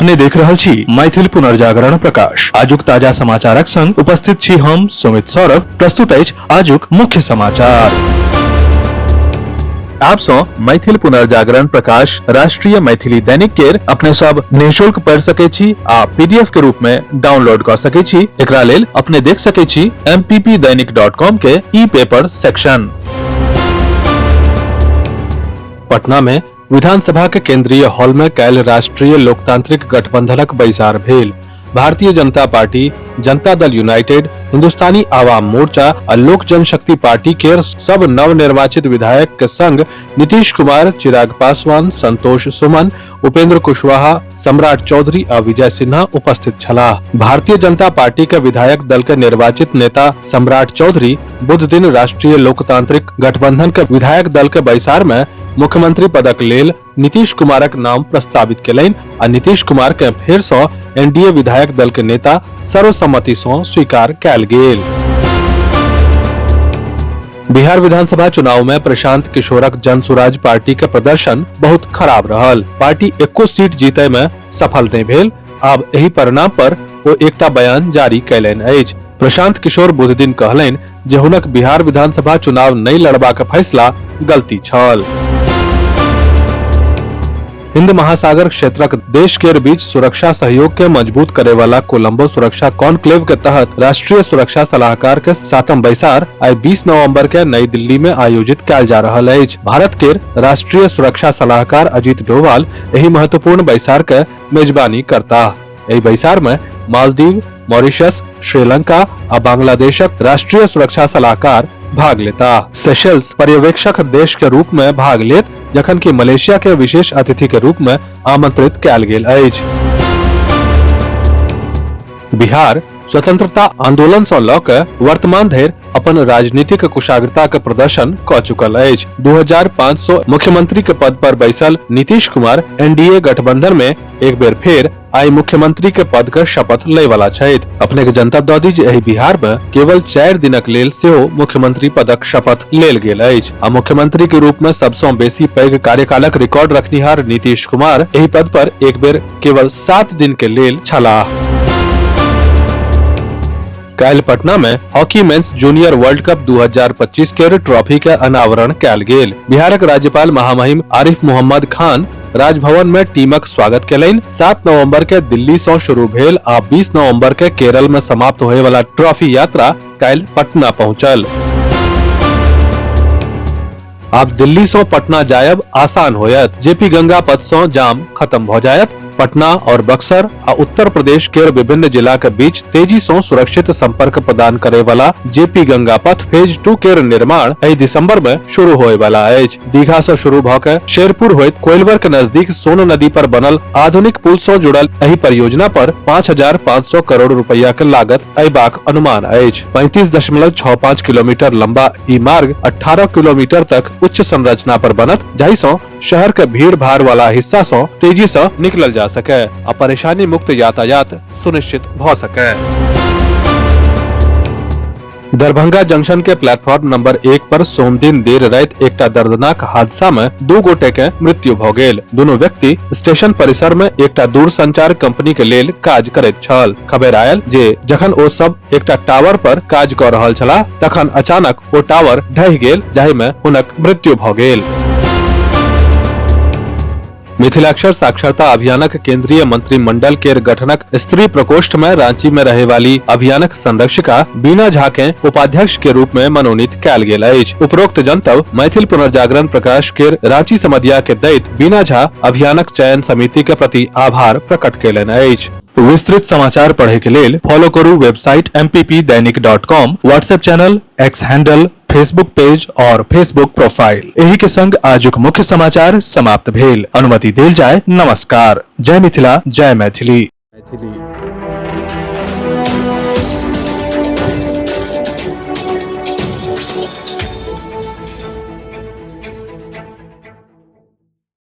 अपने देख रहल छी मैथिल पुनर्जागरण प्रकाश। आजुक ताजा समाचारक संग उपस्थित छी हम सुमित सौरभ। प्रस्तुत अछि आजुक मुख्य समाचार। आप सो मैथिल पुनर्जागरण प्रकाश राष्ट्रीय मैथिली दैनिक केर अपने सब निःशुल्क पढ़ सके छी आ पीडीएफ के रूप में डाउनलोड कर सके छी। एकरा लेल अपने देख सके छी mppdainik.com के ई पेपर सेक्शन। पटना में विधानसभा के केंद्रीय हॉल में काल्हि राष्ट्रीय लोकतांत्रिक गठबंधनक बैसार भेल। भारतीय जनता पार्टी, जनता दल यूनाइटेड, हिंदुस्तानी आवाम मोर्चा आ लोक जनशक्ति पार्टी के सब नव निर्वाचित विधायक के संग नीतीश कुमार, चिराग पासवान, संतोष सुमन, उपेंद्र कुशवाहा, सम्राट चौधरी आ विजय सिन्हा उपस्थित छलाह। भारतीय जनता पार्टी के विधायक दल के निर्वाचित नेता सम्राट चौधरी बुध दिन राष्ट्रीय लोकतांत्रिक गठबंधन के विधायक दल के बैसार में मुख्यमंत्री पदक लेल नीतीश कुमारक नाम प्रस्तावित केलनि आ नीतीश कुमार के फेर सँ एनडीए विधायक दल के नेता सर्वसम्मति सँ स्वीकार कयल गेल। बिहार विधानसभा चुनाव में प्रशांत किशोरक जनसुराज पार्टी के प्रदर्शन बहुत खराब रहल। पार्टी एको सीट जीतय में सफल नहीं भेल। आब एही परिणाम पर ओ एकटा बयान जारी कयलनि अछि। प्रशांत किशोर बुध दिन कहलनि जे हुनक बिहार विधानसभा चुनाव नहीं लड़बाक फैसला गलती छल। हिंद महासागर क्षेत्रक देश के बीच सुरक्षा सहयोग के मजबूत करे वाला कोलंबो सुरक्षा कॉन्क्लेव के तहत राष्ट्रीय सुरक्षा सलाहकार के 7म बैसार आई 20 नवंबर के नई दिल्ली में आयोजित कयल जा रहल अछि। भारत के राष्ट्रीय सुरक्षा सलाहकार अजीत डोभाल एही महत्वपूर्ण बैसार के मेजबानी करता। एही बैसार में मालदीव, मॉरिशस, श्रीलंका आ बांग्लादेशक राष्ट्रीय सुरक्षा सलाहकार भाग लेता। सेशेल्स पर्यवेक्षक देश के रूप में भाग लेत, जखन कि मलेशिया के विशेष अतिथि के रूप में आमंत्रित कयल गेल अछि। बिहार स्वतंत्रता आंदोलन से लऽ के वर्तमान धरि अपन राजनीतिक कुशाग्रता के प्रदर्शन क चुकल अछि। 2500 मुख्यमंत्री के पद पर बैसल नीतीश कुमार एनडीए गठबंधन में एक बेर फेर आई मुख्यमंत्री के पद के शपथ ले वाला छथि। अपने के जनता दऽ दी जे एही बिहार में केवल 4 दिनक लेल सेहो मुख्यमंत्री पदक शपथ लेल गेल अछि आ मुख्यमंत्री के रूप में सबसँ बेसी पैघ कार्यकालक रिकॉर्ड रखनिहार नीतीश कुमार एही पद पर एक बेर केवल 7 दिन के लेल छलाह। काल्हि पटना में hockey mains junior world cup 2025 के ट्रॉफी के अनावरण कयल गेल। बिहारक राज्यपाल महामहिम आरिफ मोहम्मद खान राजभवन में टीमक स्वागत केलनि। 7 नवंबर के दिल्ली से शुरू भेल आ 20 नवंबर के केरल में समाप्त होए वाला ट्रॉफी यात्रा काल्हि पटना पहुंचल। अब दिल्ली से पटना जायब आसान होयत। जेपी गंगा पथ से जाम खत्म हो जायत। पटना और बक्सर आ उत्तर प्रदेश के विभिन्न जिला के बीच तेजी से सुरक्षित संपर्क प्रदान करे वाला जेपी गंगा पथ फेज 2 के निर्माण एहि दिसंबर में शुरू होए वाला अछि। दीघा से शुरू भ के शेरपुर होइत कोइलवर के नजदीक सोन नदी पर बनल आधुनिक पुल से जुड़ल एहि परियोजना पर 5500 करोड़ रुपया के लागत अयबाक अनुमान अछि। 35.65 किलोमीटर लंबा ई मार्ग 18 किलोमीटर तक उच्च संरचना पर बनत, जाहि से शहर के भीड़ भाड़ वाला हिस्सा से तेजी से निकलल जा सके आ परेशानी मुक्त यातायात सुनिश्चित भ सके। दरभंगा जंक्शन के प्लेटफॉर्म नंबर 1 पर सोम दिन देर रात एकटा दर्दनाक हादसा में 2 गोटे के मृत्यु भ गेल। दुनू व्यक्ति स्टेशन परिसर में एकटा दूरसंचार कंपनी के लेल काज करैत छल। खबर आयल जे जखन ओ सब एकटा टावर पर काज क रहल छलाह तखन अचानक ओ टावर ढहि गेल, जाहि में हुनक मृत्यु भ गेल। मिथिलाक्षर साक्षरता अभियानक केंद्रीय मंत्रिमंडल के गठनक स्त्री प्रकोष्ठ में रांची में रहे वाली अभियानक संरक्षिका बीना झा के उपाध्यक्ष के रूप में मनोनीत कयल गेल अछि। उपरोक्त जनतब मैथिल पुनर्जागरण प्रकाश के रांची समधिया के दैत बीना झा अभियानक चयन समिति के प्रति आभार प्रकट केलनि अछि। विस्तृत समाचार पढ़े के लेल फॉलो करू website mppdainik.com, WhatsApp channel, x handle, Facebook page और फेसबुक प्रोफाइल। एही के संग आजुक मुख्य समाचार समाप्त भेल। अनुमति देल जाय। नमस्कार। जय मिथिला, जय मैथिली।